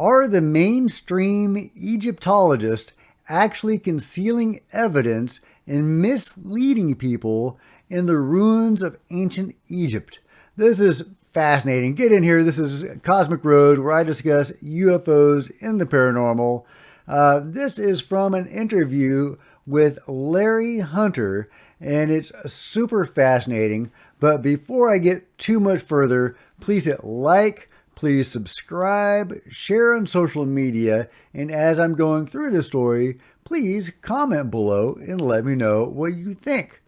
Are the mainstream Egyptologists actually concealing evidence and misleading people in the ruins of ancient Egypt? This is fascinating. Get in here. This is Cosmic Road, where I discuss UFOs and the paranormal. This is from an interview with Larry Hunter, and it's super fascinating. But before I get too much further, please hit like, please subscribe, share on social media, and as I'm going through the story, please comment below and let me know what you think.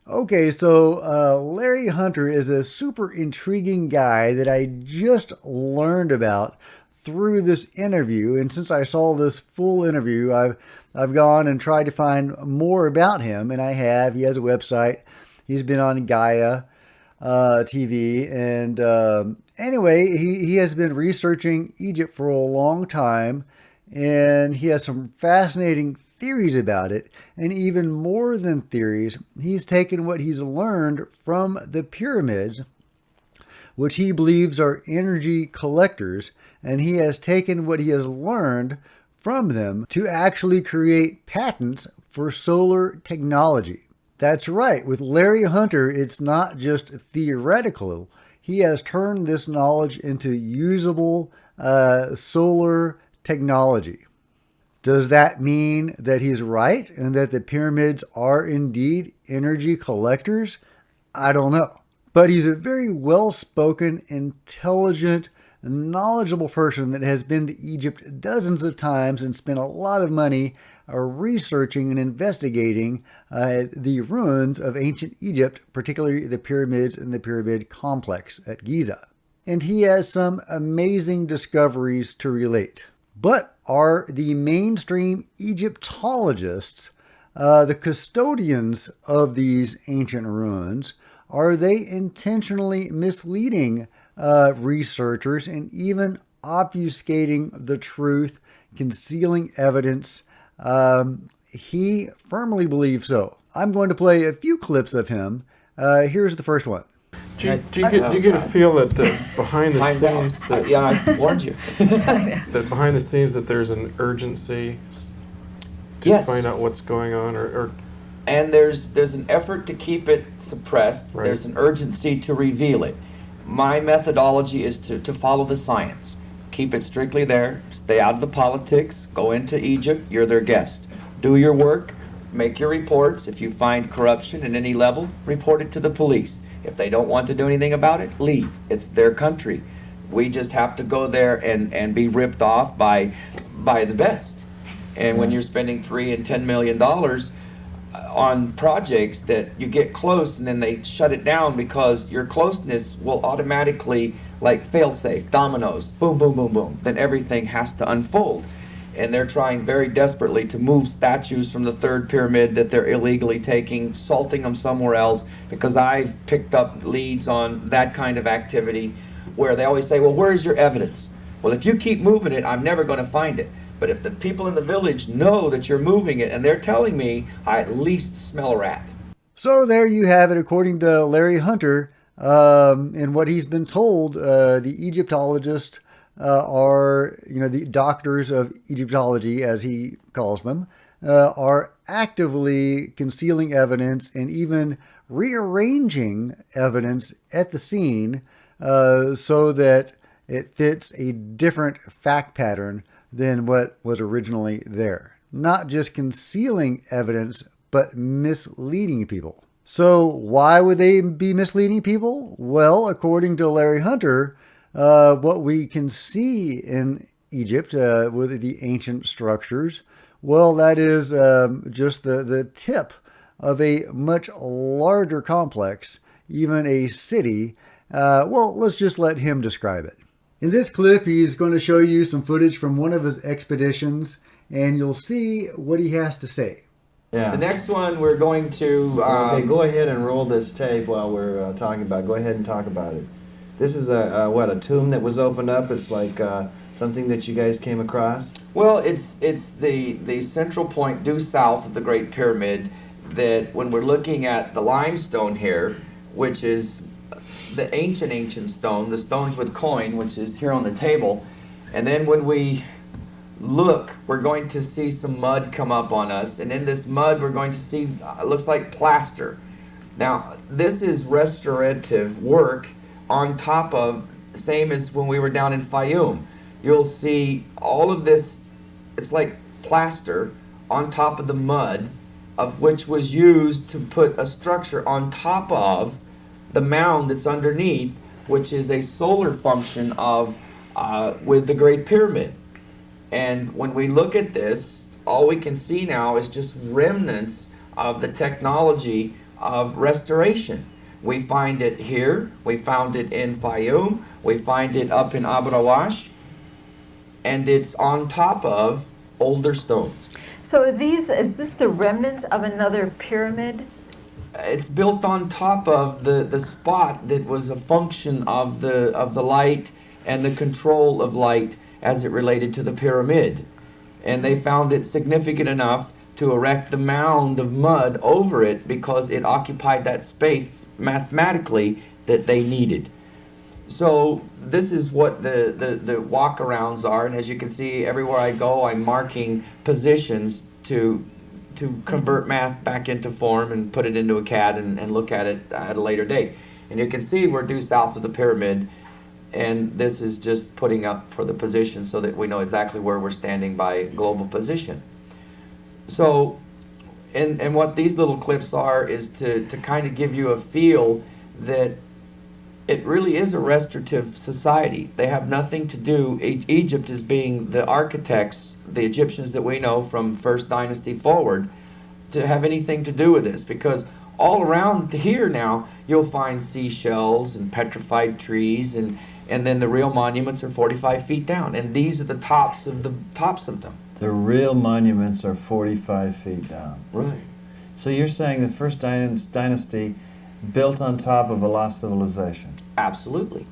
Okay, so Larry Hunter is a super intriguing guy that I just learned about through this interview, and since I saw this full interview, I've gone and tried to find more about him, and I have. He has a website. He's been on Gaia TV, and anyway, he has been researching Egypt for a long time, and he has some fascinating theories about it, and even more than theories, he's taken what he's learned from the pyramids, which he believes are energy collectors, and he has taken what he has learned from them to actually create patents for solar technology. That's right, with Larry Hunter, it's not just theoretical. He has turned this knowledge into usable solar technology. Does that mean that he's right and that the pyramids are indeed energy collectors? I don't know. But he's a very well-spoken, intelligent, knowledgeable person that has been to Egypt dozens of times and spent a lot of money researching and investigating the ruins of ancient Egypt, particularly the pyramids and the pyramid complex at Giza. And he has some amazing discoveries to relate. But are the mainstream Egyptologists, the custodians of these ancient ruins, are they intentionally misleading researchers and even obfuscating the truth, concealing evidence? He firmly believes so. I'm going to play a few clips of him. Here's the first one. Do you get a feel that behind the scenes that yeah, I warned you. that behind the scenes that there's an urgency to Yes. find out what's going on, or And there's an effort to keep it suppressed. Right. There's an urgency to reveal it. My methodology is to follow the science. Keep it strictly there. Stay out of the politics. Go into Egypt. You're their guest. Do your work. Make your reports. If you find corruption at any level, report it to the police. If they don't want to do anything about it, leave. It's their country. We just have to go there and be ripped off by the best. And when you're spending $3 and $10 million on projects that you get close and then they shut it down because your closeness will automatically, like fail-safe, dominoes, boom, boom, boom, boom, then everything has to unfold. And they're trying very desperately to move statues from the third pyramid that they're illegally taking, salting them somewhere else, because I've picked up leads on that kind of activity where they always say, well, where's your evidence? Well, if you keep moving it, I'm never going to find it. But if the people in the village know that you're moving it and they're telling me, I at least smell a rat. So there you have it, according to Larry Hunter, and what he's been told, the Egyptologists are, the doctors of Egyptology, as he calls them, are actively concealing evidence and even rearranging evidence at the scene so that it fits a different fact pattern than what was originally there. Not just concealing evidence, but misleading people. So why would they be misleading people? Well, according to Larry Hunter, what we can see in Egypt with the ancient structures, well, that is just the tip of a much larger complex, even a city. Well, let's just let him describe it. In this clip, he's going to show you some footage from one of his expeditions, and you'll see what he has to say. Yeah. The next one we're going to... okay, go ahead and roll this tape while we're talking about it. Go ahead and talk about it. This is a tomb that was opened up. It's like something that you guys came across? Well, it's the central point due south of the Great Pyramid that when we're looking at the limestone here, which is the ancient stone, the stones with coin, which is here on the table, And then when we look, we're going to see some mud come up on us. And in this mud, we're going to see, it looks like plaster. Now, this is restorative work on top of, same as when we were down in Fayum. You'll see all of this, it's like plaster on top of the mud, of which was used to put a structure on top of the mound that's underneath, which is a solar function of with the Great Pyramid. And when we look at this, all we can see now is just remnants of the technology of restoration. We find it here, we found it in Fayum, we find it up in Abu Rawash, and it's on top of older stones. So is this the remnants of another pyramid? It's built on top of the spot that was a function of the light and the control of light as it related to the pyramid. And they found it significant enough to erect the mound of mud over it because it occupied that space mathematically that they needed. So this is what the walk-arounds are, and as you can see, everywhere I go, I'm marking positions to convert math back into form and put it into a CAD and look at it at a later date. And you can see we're due south of the pyramid, and this is just putting up for the position so that we know exactly where we're standing by global position. So, and what these little clips are is to kind of give you a feel that it really is a restorative society. They have nothing to do, Egypt as being the architects, the Egyptians that we know from First Dynasty forward, to have anything to do with this, because all around here now you'll find seashells and petrified trees, and then the real monuments are 45 feet down, and these are the tops of them. The real monuments are 45 feet down. Right. So you're saying the First Dynasty built on top of a lost civilization? Absolutely.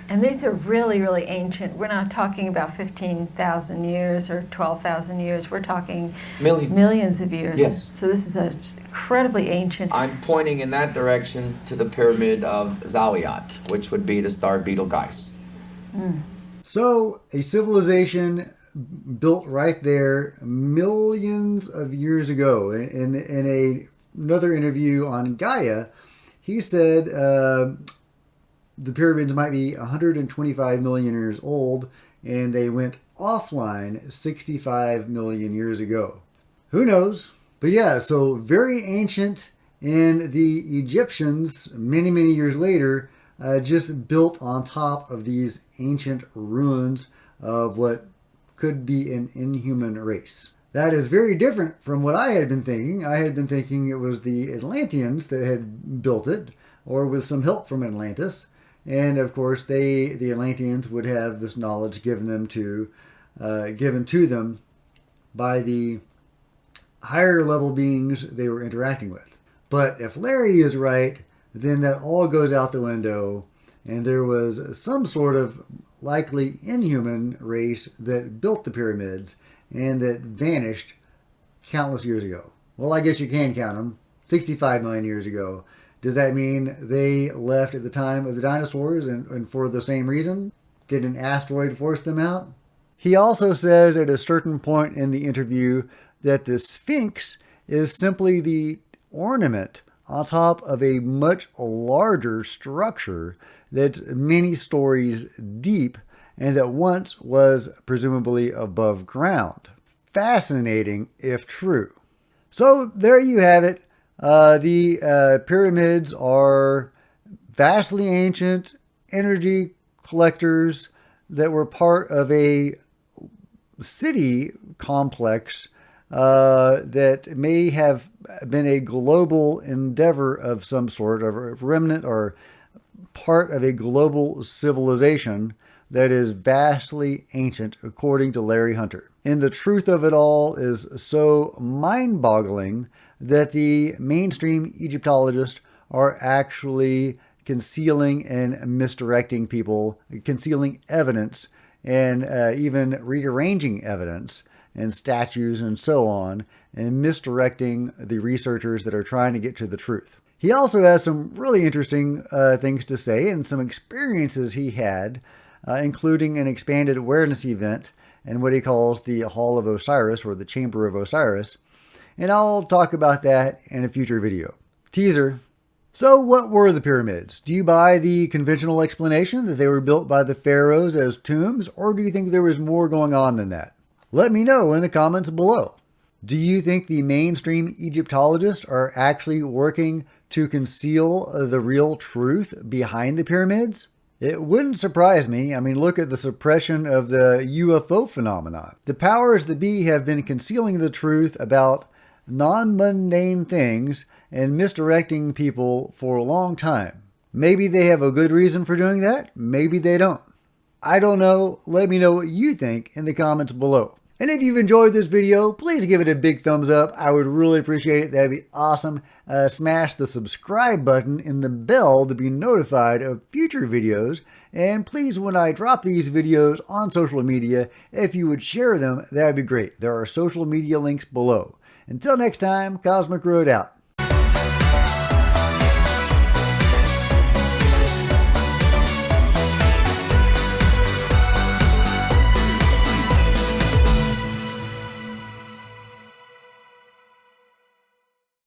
And these are really, really ancient. We're not talking about 15,000 years or 12,000 years. We're talking millions of years. Yes. So this is an incredibly ancient. I'm pointing in that direction to the pyramid of Zawiat, which would be the star beetle Geis. So a civilization built right there millions of years ago. In another interview on Gaia, he said the pyramids might be 125 million years old, and they went offline 65 million years ago. Who knows? But yeah, so very ancient, and the Egyptians, many, many years later, just built on top of these ancient ruins of what could be an inhuman race. That is very different from what I had been thinking. I had been thinking it was the Atlanteans that had built it, or with some help from Atlantis. And of course, the Atlanteans would have this knowledge given to them by the higher level beings they were interacting with. But if Larry is right, then that all goes out the window, and there was some sort of likely inhuman race that built the pyramids and that vanished countless years ago. Well, I guess you can count them. 65 million years ago. Does that mean they left at the time of the dinosaurs and for the same reason? Did an asteroid force them out? He also says at a certain point in the interview that the Sphinx is simply the ornament on top of a much larger structure that's many stories deep and that once was presumably above ground. Fascinating if true. So there you have it. The pyramids are vastly ancient energy collectors that were part of a city complex that may have been a global endeavor of some sort, of a remnant or part of a global civilization that is vastly ancient, according to Larry Hunter. And the truth of it all is so mind-boggling that the mainstream Egyptologists are actually concealing and misdirecting people, concealing evidence, and even rearranging evidence and statues and so on, and misdirecting the researchers that are trying to get to the truth. He also has some really interesting things to say and some experiences he had including an expanded awareness event and what he calls the Hall of Osiris, or the Chamber of Osiris. And I'll talk about that in a future video. Teaser. So what were the pyramids? Do you buy the conventional explanation that they were built by the pharaohs as tombs, or do you think there was more going on than that? Let me know in the comments below. Do you think the mainstream Egyptologists are actually working to conceal the real truth behind the pyramids? It wouldn't surprise me. I mean, look at the suppression of the U.F.O phenomenon. The powers that be have been concealing the truth about non-mundane things and misdirecting people for a long time. Maybe they have a good reason for doing that. Maybe they don't. I don't know. Let me know what you think in the comments below. And if you've enjoyed this video, please give it a big thumbs up. I would really appreciate it. That'd be awesome. Smash the subscribe button and the bell to be notified of future videos. And please, when I drop these videos on social media, if you would share them, that'd be great. There are social media links below. Until next time, Cosmic Road out.